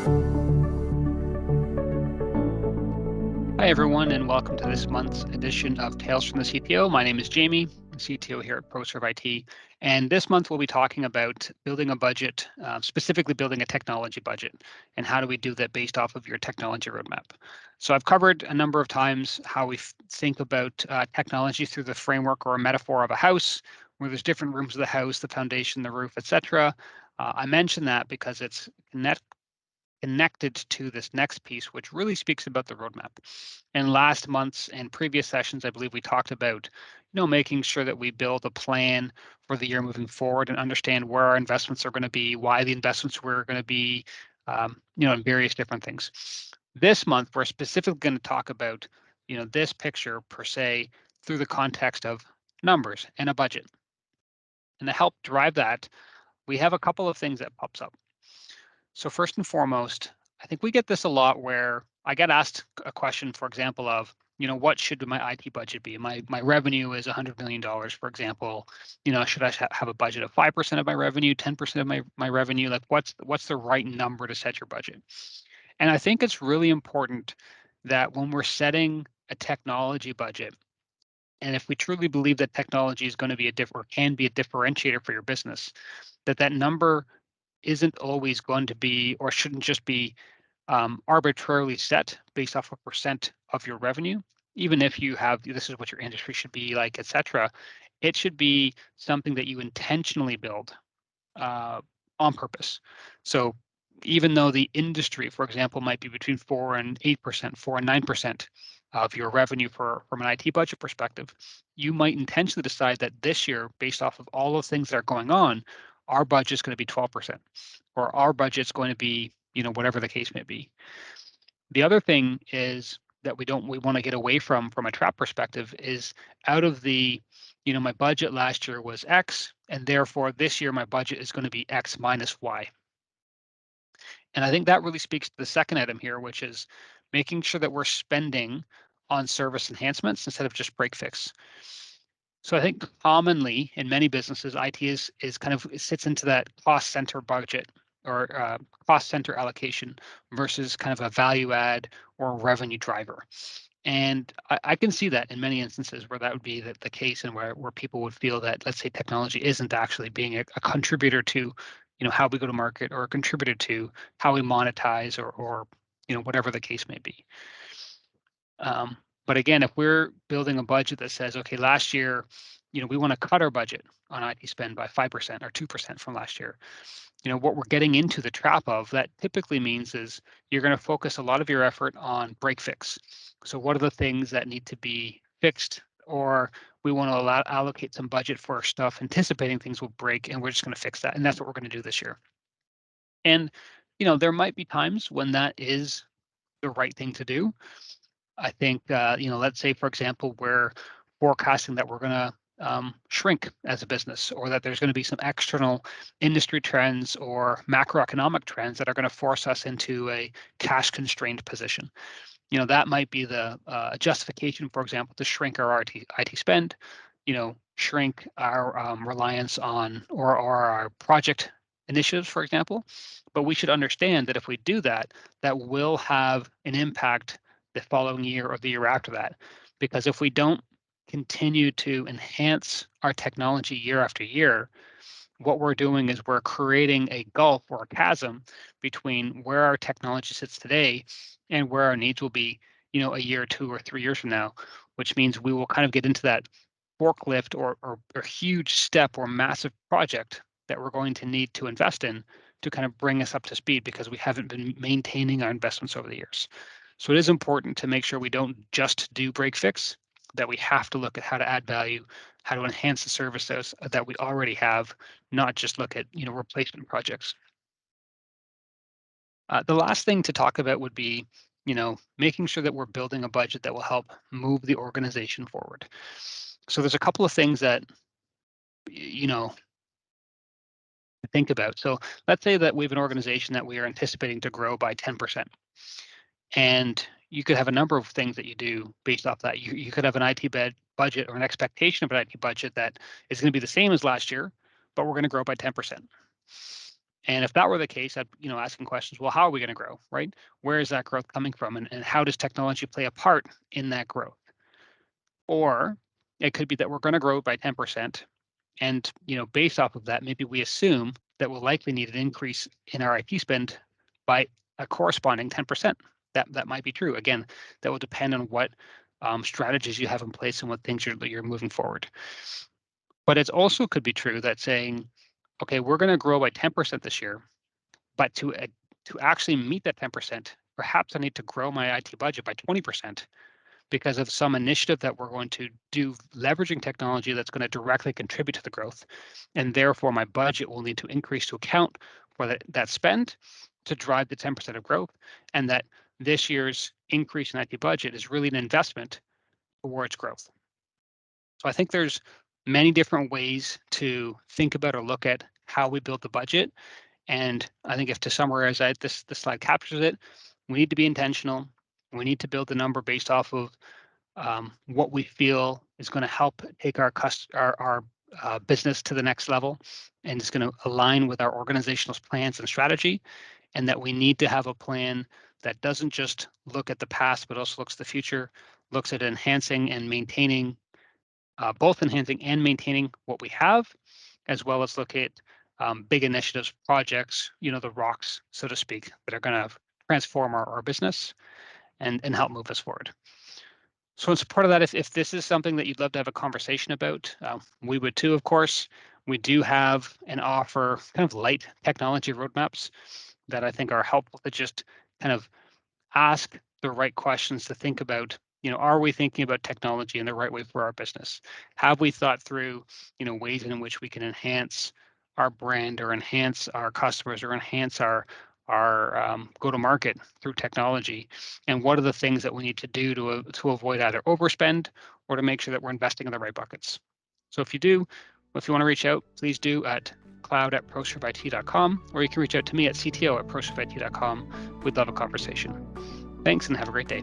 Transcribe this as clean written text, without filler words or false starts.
Hi, everyone, and welcome to this month's edition of Tales from the CTO. My name is Jamie, the CTO here at ProServeIT. And this month we'll be talking about building a budget, specifically building a technology budget, and how do we do that based off of your technology roadmap. So I've covered a number of times how we think about technology through the framework or a metaphor of a house, where there's different rooms of the house, the foundation, the roof, etc. I mention that because it's connected to this next piece, which really speaks about the roadmap. In last month's and previous sessions, I believe we talked about, making sure that we build a plan for the year moving forward and understand where our investments are going to be, why the investments were going to be, in various different things. This month, we're specifically going to talk about, this picture per se through the context of numbers and a budget. And to help drive that, we have a couple of things that pops up. So first and foremost, I think we get this a lot where I get asked a question, for example, of, what should my IT budget be? My revenue is $100 million, for example. Should I have a budget of 5% of my revenue, 10% of my revenue? Like what's the right number to set your budget? And I think it's really important that when we're setting a technology budget, and if we truly believe that technology is going to be can be a differentiator for your business, that number isn't always going to be or shouldn't just be arbitrarily set based off a percent of your revenue. Even if you have, this is what your industry should be like, etc., it should be something that you intentionally build on purpose. So even though the industry, for example, might be between 4 and 8%, 4 and 9% of your revenue from an IT budget perspective, you might intentionally decide that this year, based off of all the things that are going on, our budget is going to be 12%, or our budget's going to be, whatever the case may be. The other thing is that we want to get away from a trap perspective is out of the, my budget last year was X, and therefore this year my budget is going to be X minus Y. And I think that really speaks to the second item here, which is making sure that we're spending on service enhancements instead of just break fix. So I think commonly in many businesses, IT is kind of sits into that cost center budget or cost center allocation versus kind of a value add or revenue driver. And I can see that in many instances where that would be the case, and where people would feel that, let's say, technology isn't actually being a contributor to, how we go to market, or a contributor to how we monetize, or whatever the case may be. But again, if we're building a budget that says, okay, last year, we want to cut our budget on IT spend by 5% or 2% from last year. What we're getting into the trap of that typically means is you're going to focus a lot of your effort on break fix. So what are the things that need to be fixed, or we want to allocate some budget for stuff, anticipating things will break, and we're just going to fix that. And that's what we're going to do this year. And, there might be times when that is the right thing to do. I think, let's say, for example, we're forecasting that we're going to shrink as a business, or that there's going to be some external industry trends or macroeconomic trends that are going to force us into a cash constrained position. That might be the justification, for example, to shrink our IT spend, shrink our reliance on or our project initiatives, for example. But we should understand that if we do that, that will have an impact the following year or the year after that. Because if we don't continue to enhance our technology year after year, what we're doing is we're creating a gulf or a chasm between where our technology sits today and where our needs will be, a year or 2 or 3 years from now, which means we will kind of get into that forklift or huge step or massive project that we're going to need to invest in to kind of bring us up to speed, because we haven't been maintaining our investments over the years. So it is important to make sure we don't just do break fix, that we have to look at how to add value, how to enhance the services that we already have, not just look at, replacement projects. The last thing to talk about would be, making sure that we're building a budget that will help move the organization forward. So there's a couple of things that, to think about. So let's say that we have an organization that we are anticipating to grow by 10%. And you could have a number of things that you do based off that. You could have an IT budget or an expectation of an IT budget that is going to be the same as last year, but we're going to grow by 10%. And if that were the case, I'd, asking questions, well, how are we going to grow, right? Where is that growth coming from? And how does technology play a part in that growth? Or it could be that we're going to grow by 10%. And, based off of that, maybe we assume that we'll likely need an increase in our IT spend by a corresponding 10%. That might be true. Again, that will depend on what strategies you have in place and what things you're moving forward. But it also could be true that saying, okay, we're going to grow by 10% this year, but to actually meet that 10%, perhaps I need to grow my IT budget by 20% because of some initiative that we're going to do leveraging technology that's going to directly contribute to the growth. And therefore, my budget will need to increase to account for that spend to drive the 10% of growth. And that this year's increase in IT budget is really an investment towards growth. So I think there's many different ways to think about or look at how we build the budget. And I think if to summarize that, this slide captures it. We need to be intentional. We need to build the number based off of what we feel is going to help take our business to the next level, and it's going to align with our organizational plans and strategy. And that we need to have a plan that doesn't just look at the past, but also looks at the future, looks at enhancing and maintaining, both enhancing and maintaining what we have, as well as look at big initiatives, projects, the rocks, so to speak, that are going to transform our business and help move us forward. So in support of that, if this is something that you'd love to have a conversation about, we would too, of course. We do have and offer kind of light technology roadmaps that I think are helpful to just kind of ask the right questions to think about, are we thinking about technology in the right way for our business? Have we thought through, ways in which we can enhance our brand or enhance our customers or enhance our go-to-market through technology? And what are the things that we need to do to avoid either overspend or to make sure that we're investing in the right buckets? So if you want to reach out, please do at cloud@ProServeIT.com, or you can reach out to me at CTO@ProServeIT.com. We'd love a conversation. Thanks and have a great day.